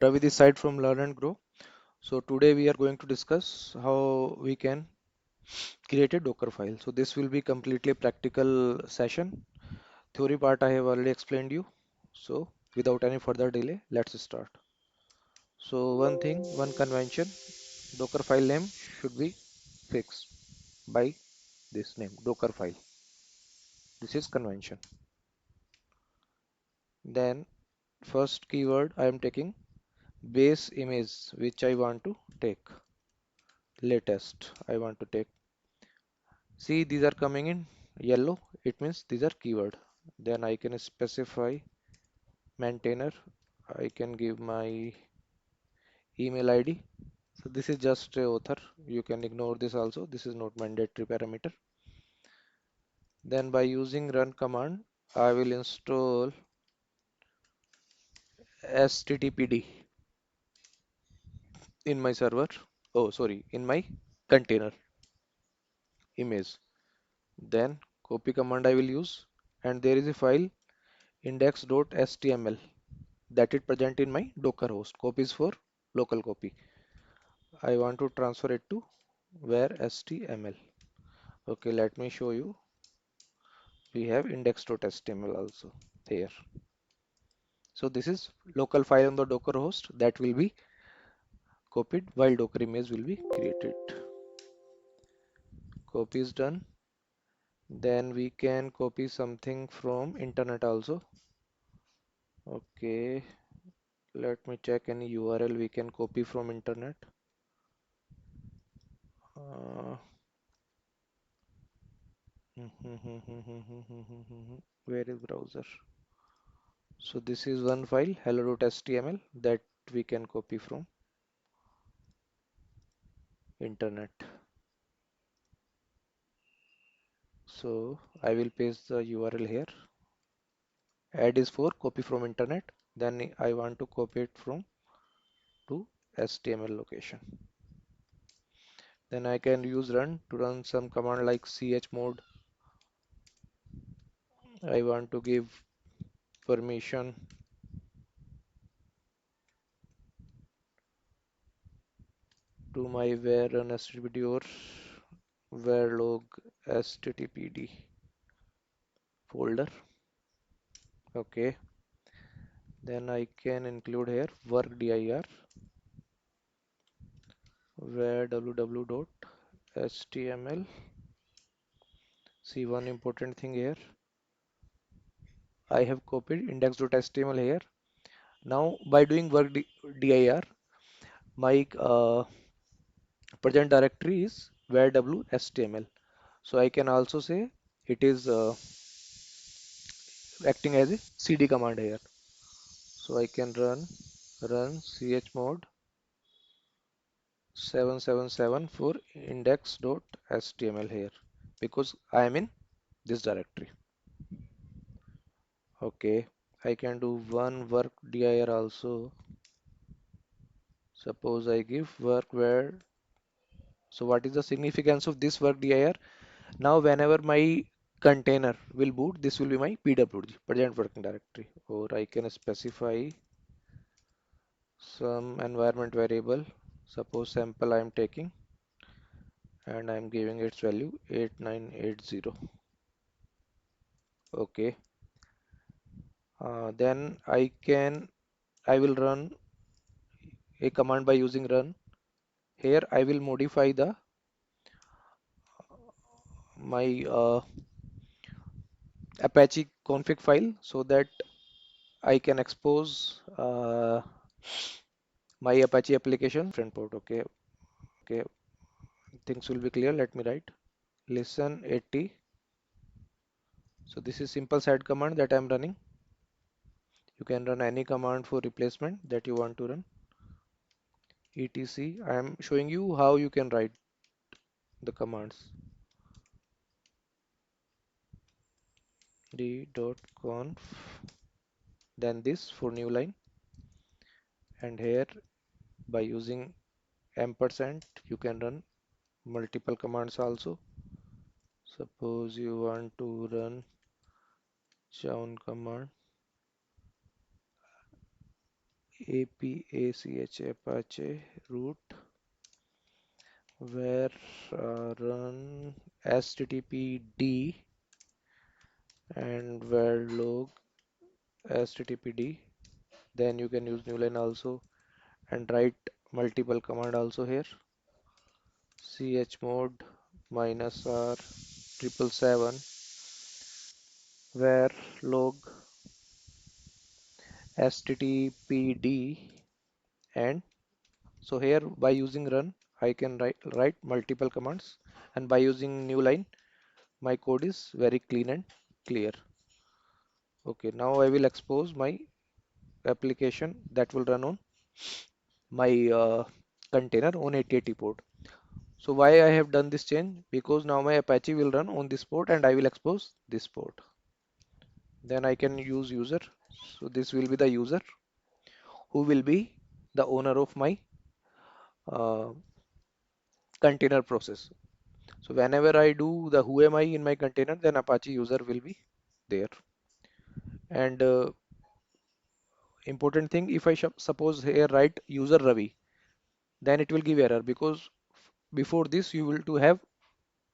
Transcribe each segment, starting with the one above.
Ravi this side from Learn and Grow. So today we are going to discuss how we can create a Docker file. So this will be completely practical session. Theory part I have already explained you. So without any further delay, let's start. So one thing, one convention, Docker file name should be fixed by this name, Docker file. This is convention. Then first keyword I am taking base image which I want to take. Latest I want to take. See, these are coming in yellow. It means these are keyword. Then I can specify maintainer. I can give my email ID. So this is just a author. You can ignore this also. This is not mandatory parameter. Then by using run command, I will install httpd in my server. Oh, sorry, in my container image. Then copy command I will use, and there is a file index.html that is present in my Docker host. Copy is for local copy. I want to transfer it to where HTML. Okay, let me show you. We have index.html also here. So this is local file on the Docker host that will be copied while Docker image will be created. Copy is done. Then we can copy something from internet also. Okay, let me check any URL we can copy from internet. Uh, where is browser? So this is one file hello.html that we can copy from internet. So I will paste the URL here. Add is for copy from internet. Then I want to copy it from to HTML location. Then I can use run to run some command like chmod. I want to give permission to my where run httpd or where log httpd folder. Okay. Then I can include here work dir where www.html. See one important thing here. I have copied index.html here. Now by doing work dir, my present directory is where w.html. So I can also say it is acting as a cd command here. So I can run chmod 777 for index.html here because I am in this directory. Okay, I can do one work dir also. Suppose I give work where. So what is the significance of this work dir? Now whenever my container will boot, this will be my pwd, present working directory. Or I can specify some environment variable. Suppose sample I am taking and I am giving its value 8980. Okay. Then I will run a command by using run. Here I will modify the my Apache config file so that I can expose my Apache application different port. Okay, things will be clear. Let me write listen 80. So this is simple side command that I'm running. You can run any command for replacement that you want to run. etc. I am showing you how you can write the commands. d.conf, then this for new line, and here by using ampersand you can run multiple commands also. Suppose you want to run chown command APACH Apache root where run httpd and where log httpd. Then you can use new line also and write multiple command also here. Chmod -r 777 where log httpd, and so here by using run I can write multiple commands, and by using new line my code is very clean and clear. Okay, now I will expose my application that will run on my container on 8080 port. So why I have done this change? Because now my Apache will run on this port and I will expose this port. Then I can use user. So this will be the user who will be the owner of my uh, container process. So whenever I do the who am I in my container, then Apache user will be there. And important thing, if I suppose here write user Ravi, then it will give error because before this you will to have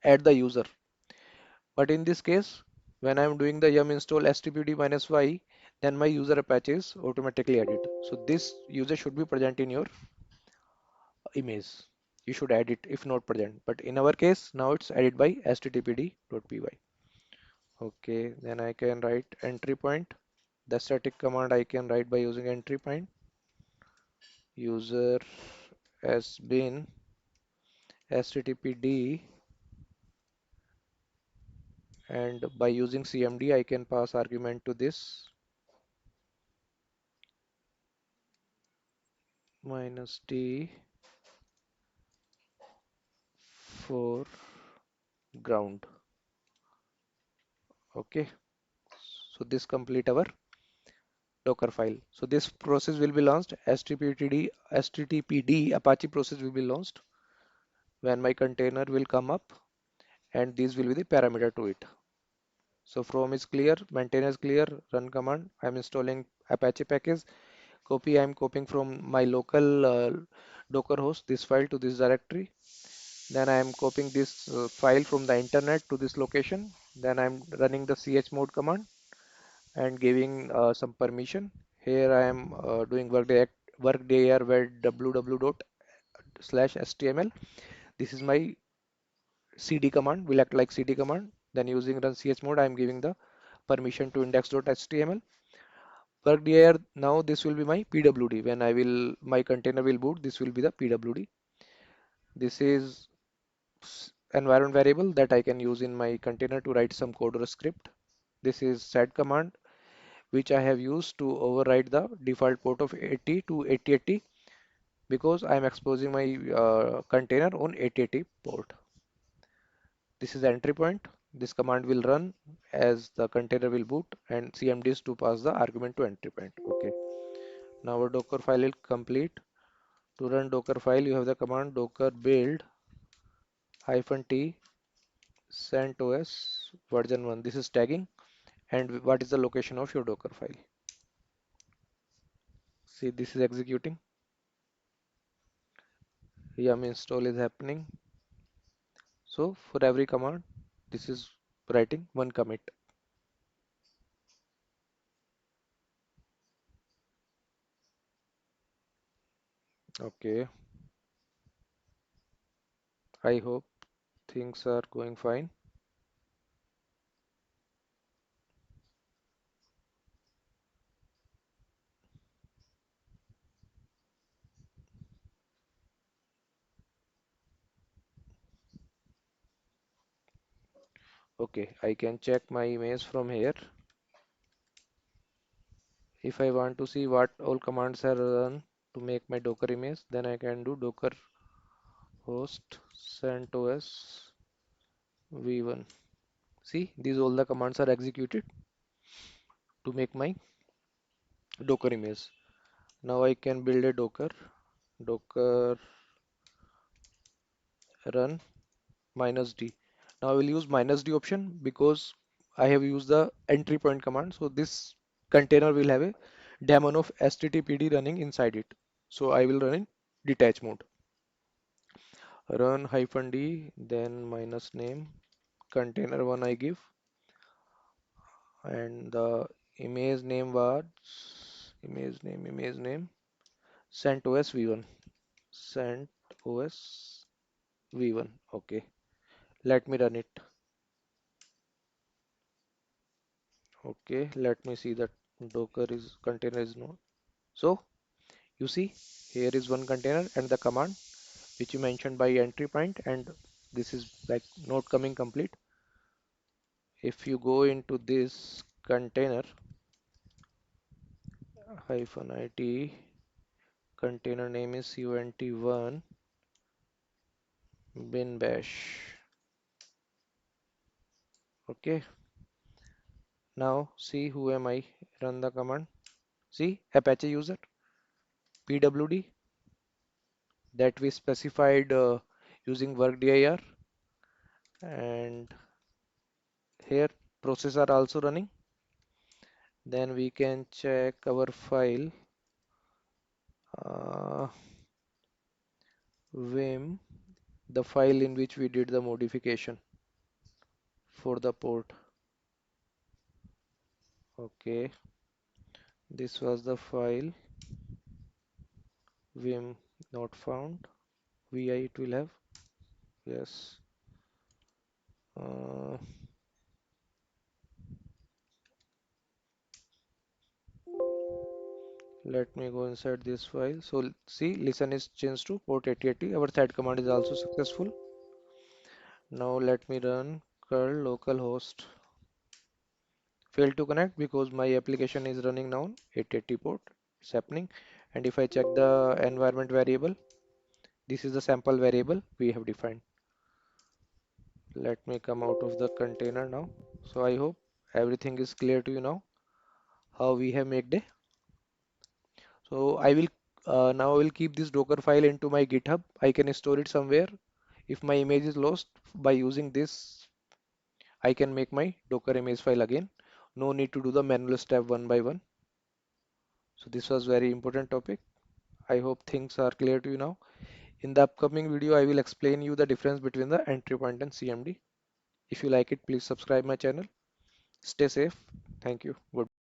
add the user. But in this case, when I am doing the yum install stpd-y, then my user Apache is automatically added. So this user should be present in your image. You should add it if not present. But in our case, now it's added by httpd.py. Okay, then I can write entry point. The static command I can write by using entry point. User has been httpd, and by using cmd I can pass argument to this -d for ground. Okay, so this complete our Docker file. So this process will be launched httpd Apache process will be launched when my container will come up, and these will be the parameter to it. So from is clear, maintain is clear, run command. I'm installing Apache package. Copy, I'm copying from my local Docker host this file to this directory. Then I am copying this file from the internet to this location. Then I'm running the chmod command and giving some permission. Here I am doing workday where www./html. This is my cd command, will act like cd command. Then using run chmod, I am giving the permission to index.html. Workday, now this will be my pwd. When I will my container will boot, this will be the pwd. This is environment variable that I can use in my container to write some code or a script. This is set command which I have used to override the default port of 80 to 8080 because I am exposing my container on 8080 port. This is the entry point. This command will run as the container will boot, and cmd is to pass the argument to entry point. Okay. Now our Docker file is complete. To run Docker file, you have the command docker build -t CentOS version 1. This is tagging and what is the location of your Docker file. See, this is executing. Yum install is happening. So for every command, this is writing one commit. Okay, I hope things are going fine. Okay, I can check my image from here. If I want to see what all commands are run to make my Docker image, then I can do docker host CentOS v1. See, these all the commands are executed to make my Docker image. Now I can build a docker run -d. Now I will use -d option because I have used the entry point command. So this container will have a daemon of HTTPD running inside it. So I will run in detach mode. Run hyphen d, then minus name, container one I give, and the image name CentOS v1. CentOS v1. Okay, let me run it. Okay, let me see that Docker is container is not. So you see, here is one container and the command which you mentioned by entry point, and this is like not coming complete. If you go into this container hyphen it, container name is unt1 bin bash. Okay, now see who am I, run the command. See, Apache user pwd that we specified using workdir, and here process are also running. Then we can check our file, uh, vim, the file in which we did the modification for the port. Okay, this was the file, vim not found, vi it will have, yes. uh, Let me go inside this file. So see, listen is changed to port 8080. Our thread command is also successful. Now let me run curl localhost. Failed to connect because my application is running now 880 port. It's happening. And if I check the environment variable, this is the sample variable we have defined. Let me come out of the container now. So I hope everything is clear to you now, how we have made it. So I will now I will keep this Docker file into my GitHub. I can store it somewhere. If my image is lost, by using this, I can make my Docker image file again. No need to do the manual step one by one. So this was very important topic. I hope things are clear to you now. In the upcoming video, I will explain you the difference between the entry point and CMD. If you like it, please subscribe my channel. Stay safe. Thank you. Goodbye.